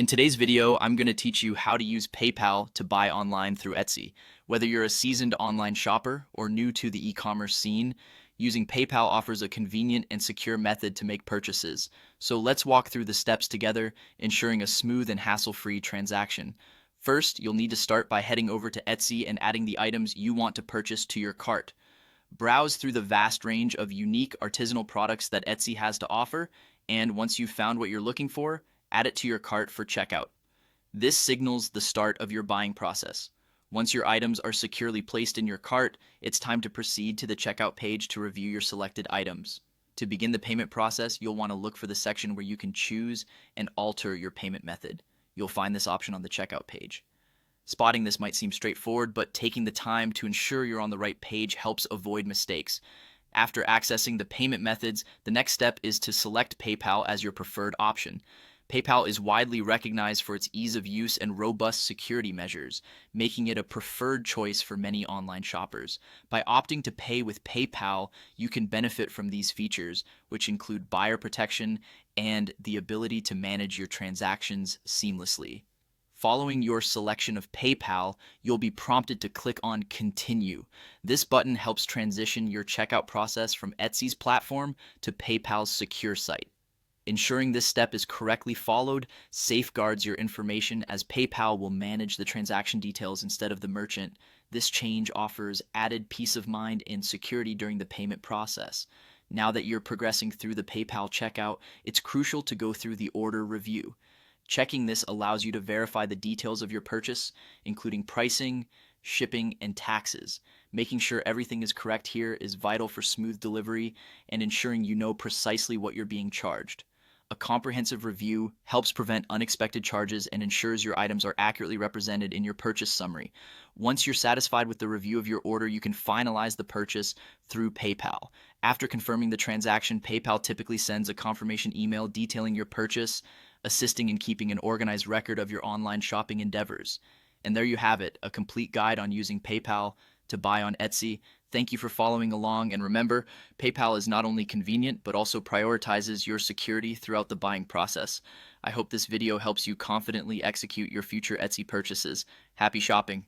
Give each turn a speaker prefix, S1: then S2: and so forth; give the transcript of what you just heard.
S1: In today's video, I'm going to teach you how to use PayPal to buy online through Etsy. Whether you're a seasoned online shopper or new to the e-commerce scene, using PayPal offers a convenient and secure method to make purchases. So let's walk through the steps together, ensuring a smooth and hassle-free transaction. First, you'll need to start by heading over to Etsy and adding the items you want to purchase to your cart. Browse through the vast range of unique artisanal products that Etsy has to offer, and once you've found what you're looking for, add it to your cart for checkout. This signals the start of your buying process. Once your items are securely placed in your cart, it's time to proceed to the checkout page to review your selected items. To begin the payment process, you'll want to look for the section where you can choose and alter your payment method. You'll find this option on the checkout page. Spotting this might seem straightforward, but taking the time to ensure you're on the right page helps avoid mistakes. After accessing the payment methods, the next step is to select PayPal as your preferred option. PayPal is widely recognized for its ease of use and robust security measures, making it a preferred choice for many online shoppers. By opting to pay with PayPal, you can benefit from these features, which include buyer protection and the ability to manage your transactions seamlessly. Following your selection of PayPal, you'll be prompted to click on Continue. This button helps transition your checkout process from Etsy's platform to PayPal's secure site. Ensuring this step is correctly followed safeguards your information, as PayPal will manage the transaction details instead of the merchant. This change offers added peace of mind and security during the payment process. Now that you're progressing through the PayPal checkout, it's crucial to go through the order review. Checking this allows you to verify the details of your purchase, including pricing, shipping, and taxes. Making sure everything is correct here is vital for smooth delivery and ensuring you know precisely what you're being charged. A comprehensive review helps prevent unexpected charges and ensures your items are accurately represented in your purchase summary. Once you're satisfied with the review of your order, you can finalize the purchase through PayPal. After confirming the transaction, PayPal typically sends a confirmation email detailing your purchase, assisting in keeping an organized record of your online shopping endeavors. And there you have it, a complete guide on using PayPal to buy on Etsy. Thank you for following along, and remember, PayPal is not only convenient, but also prioritizes your security throughout the buying process. I hope this video helps you confidently execute your future Etsy purchases. Happy shopping!